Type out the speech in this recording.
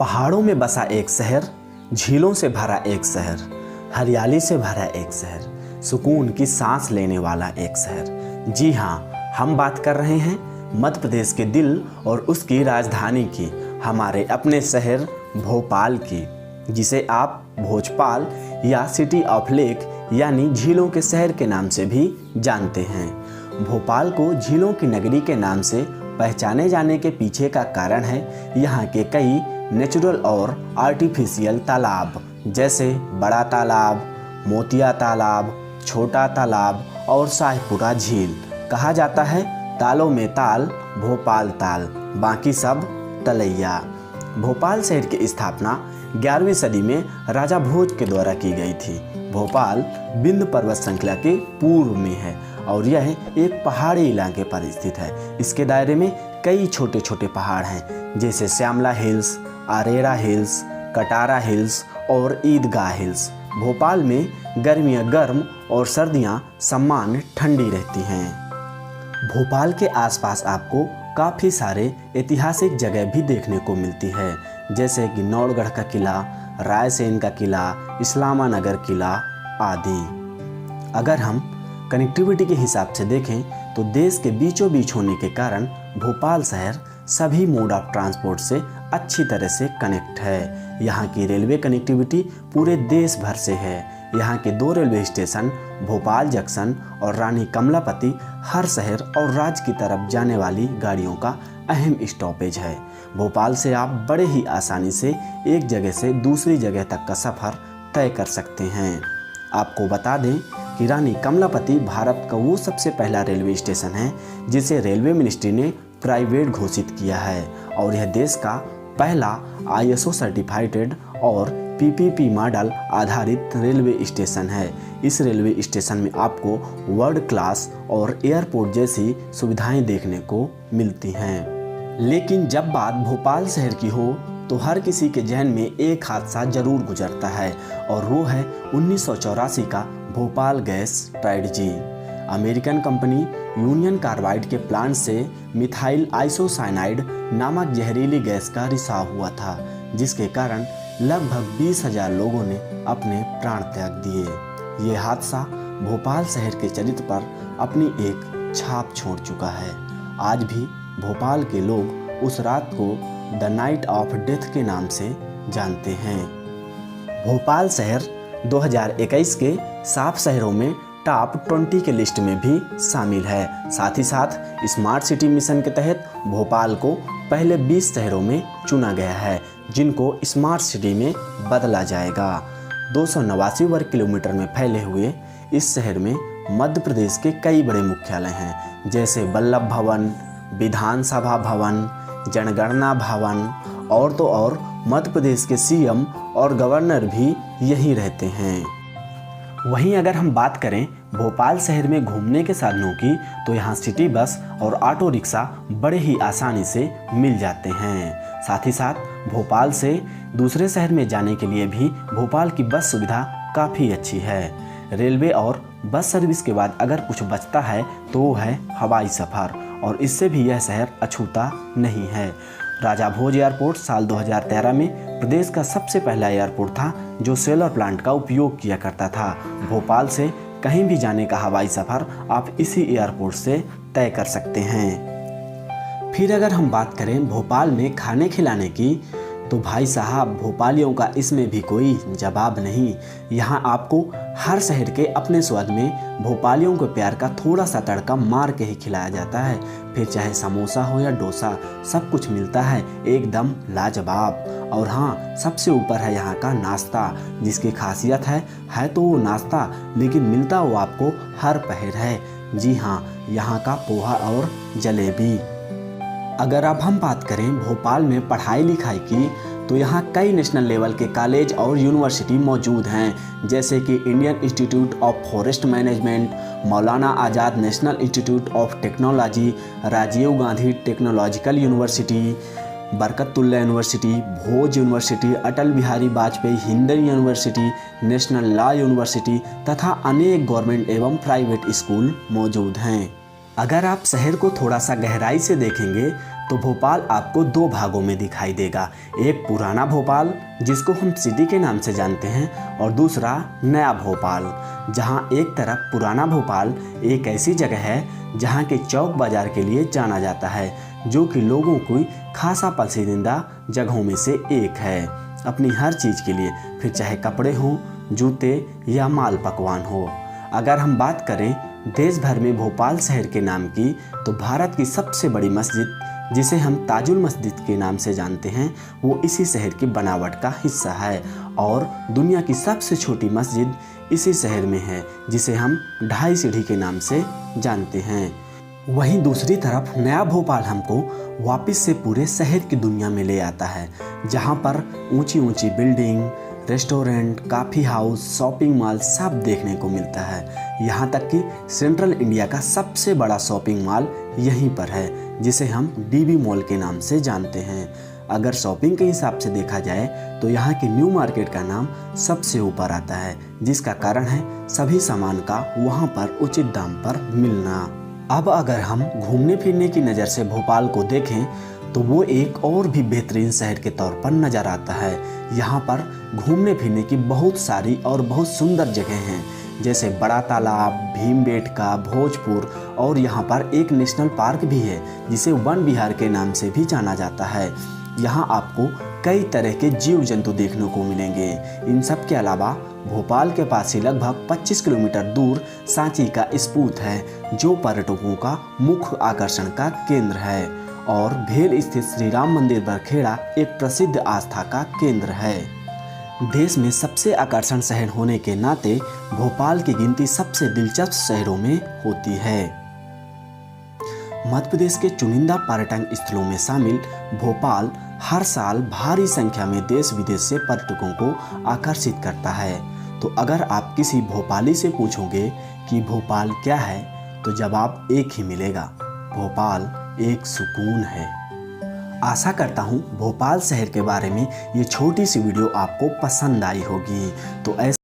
पहाड़ों में बसा एक शहर, झीलों से भरा एक शहर, हरियाली से भरा एक शहर, सुकून की सांस लेने वाला एक शहर। जी हाँ, हम बात कर रहे हैं मध्य प्रदेश के दिल और उसकी राजधानी की, हमारे अपने शहर भोपाल की, जिसे आप भोजपाल या सिटी ऑफ लेक यानी झीलों के शहर के नाम से भी जानते हैं। भोपाल को झीलों की नगरी के नाम से पहचाने जाने के पीछे का कारण है यहाँ के कई नेचुरल और आर्टिफिशियल तालाब, जैसे बड़ा तालाब, मोतिया तालाब, छोटा तालाब और शाहपुरा झील। कहा जाता है तालों में ताल, भोपाल ताल, बाकी सब तलैया। भोपाल शहर की स्थापना 11वीं सदी में राजा भोज के द्वारा की गई थी। भोपाल विंध्य पर्वत श्रृंखला के पूर्व में है और यह एक पहाड़ी इलाके पर स्थित है। इसके दायरे में कई छोटे छोटे पहाड़ हैं, जैसे Shyamla hills, Arera hills, Katara hills और ईदगाह हिल्स। भोपाल में गर्मियाँ गर्म और सर्दियाँ सामान्य ठंडी रहती हैं। भोपाल के आसपास आपको काफ़ी सारे ऐतिहासिक जगह भी देखने को मिलती है, जैसे कि नौड़गढ़ का किला, रायसेन का किला, इस्लामा नगर किला आदि। अगर हम कनेक्टिविटी के हिसाब से देखें तो देश के बीचों बीच होने के कारण भोपाल शहर सभी मोड ऑफ ट्रांसपोर्ट से अच्छी तरह से कनेक्ट है। यहाँ की रेलवे कनेक्टिविटी पूरे देश भर से है। यहाँ के 2 रेलवे स्टेशन भोपाल जंक्शन और रानी कमलापति हर शहर और राज्य की तरफ जाने वाली गाड़ियों का अहम स्टॉपेज है। भोपाल से आप बड़े ही आसानी से एक जगह से दूसरी जगह तक का सफ़र तय कर सकते हैं। आपको बता दें कि रानी कमलापति भारत का वो सबसे पहला रेलवे स्टेशन है जिसे रेलवे मिनिस्ट्री ने प्राइवेट घोषित किया है और यह देश का पहला ISO सर्टिफाइड और PPP मॉडल आधारित रेलवे स्टेशन है। इस रेलवे स्टेशन में आपको वर्ल्ड क्लास और एयरपोर्ट जैसी सुविधाएं देखने को मिलती हैं। लेकिन जब बात भोपाल शहर की हो तो हर किसी के जहन में एक हादसा जरूर गुजरता है और वो है 1984 का Bhopal gas tragedy. American company union carbide के प्लांट से मिथाइल आइसोसाइनाइड नामक जहरीली गैस का रिसाव हुआ था, जिसके कारण लगभग 20,000 लोगों ने अपने प्राण त्याग दिए। ये हादसा भोपाल शहर के चरित्र पर अपनी एक छाप छोड़ चुका है। आज भी भोपाल के लोग उस रात को द नाइट ऑफ डेथ के नाम से जानते हैं। भोपाल शहर 2021 के साफ शहरों में टॉप 20 के लिस्ट में भी शामिल है। साथ ही साथ स्मार्ट सिटी मिशन के तहत भोपाल को पहले 20 शहरों में चुना गया है, जिनको स्मार्ट सिटी में बदला जाएगा। 289 वर्ग किलोमीटर में फैले हुए इस शहर में मध्य प्रदेश के कई बड़े मुख्यालय हैं, जैसे वल्लभ भवन, विधानसभा भवन, जनगणना भवन और तो और मध्य प्रदेश के CM और गवर्नर भी यहीं रहते हैं। वहीं अगर हम बात करें भोपाल शहर में घूमने के साधनों की, तो यहाँ सिटी बस और ऑटो रिक्शा बड़े ही आसानी से मिल जाते हैं। साथ ही साथ भोपाल से दूसरे शहर में जाने के लिए भी भोपाल की बस सुविधा काफ़ी अच्छी है। रेलवे और बस सर्विस के बाद अगर कुछ बचता है तो वो है हवाई सफ़र, और इससे भी यह शहर अछूता नहीं है। राजा भोज एयरपोर्ट साल 2013 में प्रदेश का सबसे पहला एयरपोर्ट था जो सोलर प्लांट का उपयोग किया करता था। भोपाल से कहीं भी जाने का हवाई सफ़र आप इसी एयरपोर्ट से तय कर सकते हैं। फिर अगर हम बात करें भोपाल में खाने खिलाने की, तो भाई साहब भोपालियों का इसमें भी कोई जवाब नहीं। यहाँ आपको हर शहर के अपने स्वाद में भोपालियों के प्यार का थोड़ा सा तड़का मार के ही खिलाया जाता है। फिर चाहे समोसा हो या डोसा, सब कुछ मिलता है एकदम लाजवाब। और हाँ, सबसे ऊपर है यहाँ का नाश्ता, जिसकी खासियत है तो वो नाश्ता, लेकिन मिलता वो आपको हर पहर है। जी हाँ, यहाँ का पोहा और जलेबी। अगर अब हम बात करें भोपाल में पढ़ाई लिखाई की, तो यहाँ कई नेशनल लेवल के कॉलेज और यूनिवर्सिटी मौजूद हैं, जैसे कि Indian institute of forest management, Maulana Azad national institute of technology, Rajiv Gandhi technological university, Barkatullah university, Bhoj university, Atal Bihari Vajpayee Hindi university, national law university तथा अनेक गवर्नमेंट एवं प्राइवेट स्कूल मौजूद हैं। अगर आप शहर को थोड़ा सा गहराई से देखेंगे तो भोपाल आपको दो भागों में दिखाई देगा। एक पुराना भोपाल जिसको हम सिटी के नाम से जानते हैं और दूसरा नया भोपाल, जहां एक तरफ पुराना भोपाल एक ऐसी जगह है जहां के चौक बाजार के लिए जाना जाता है, जो कि लोगों की खासा पसंदीदा जगहों में से एक है अपनी हर चीज़ के लिए, फिर चाहे कपड़े हों, जूते या माल पकवान हो। अगर हम बात करें देश भर में भोपाल शहर के नाम की, तो भारत की सबसे बड़ी मस्जिद जिसे हम ताजुल मस्जिद के नाम से जानते हैं, वो इसी शहर की बनावट का हिस्सा है। और दुनिया की सबसे छोटी मस्जिद इसी शहर में है, जिसे हम 2.5 सीढ़ी के नाम से जानते हैं। वहीं दूसरी तरफ नया भोपाल हमको वापस से पूरे शहर की दुनिया में ले आता है, जहाँ पर ऊंची ऊंची बिल्डिंग, रेस्टोरेंट, काफ़ी हाउस, शॉपिंग मॉल सब देखने को मिलता है। यहाँ तक कि सेंट्रल इंडिया का सबसे बड़ा शॉपिंग मॉल यहीं पर है, जिसे हम डीबी मॉल के नाम से जानते हैं। अगर शॉपिंग के हिसाब से देखा जाए तो यहाँ की न्यू मार्केट का नाम सबसे ऊपर आता है, जिसका कारण है सभी सामान का वहाँ पर उचित दाम पर मिलना। अब अगर हम घूमने फिरने की नज़र से भोपाल को देखें तो वो एक और भी बेहतरीन शहर के तौर पर नज़र आता है। यहाँ पर घूमने फिरने की बहुत सारी और बहुत सुंदर जगह हैं, जैसे बड़ा तालाब, भीमबेटका, भोजपुर, और यहाँ पर एक नेशनल पार्क भी है जिसे वन विहार के नाम से भी जाना जाता है। यहाँ आपको कई तरह के जीव जंतु देखने को मिलेंगे। इन सब के अलावा भोपाल के पास ही लगभग 25 किलोमीटर दूर सांची का स्पूत है, जो पर्यटकों का मुख्य आकर्षण का केंद्र है। और भेल स्थित श्री राम मंदिर बरखेड़ा एक प्रसिद्ध आस्था का केंद्र है। देश में सबसे आकर्षण शहर होने के नाते भोपाल की गिनती सबसे दिलचस्प शहरों में होती है। मध्य प्रदेश के चुनिंदा पर्यटन स्थलों में शामिल भोपाल हर साल भारी संख्या में देश विदेश से पर्यटकों को आकर्षित करता है। तो अगर आप किसी भोपाली से पूछोगे कि भोपाल क्या है, तो जवाब एक ही मिलेगा, भोपाल एक सुकून है। आशा करता हूँ भोपाल शहर के बारे में ये छोटी सी वीडियो आपको पसंद आई होगी। तो ऐसे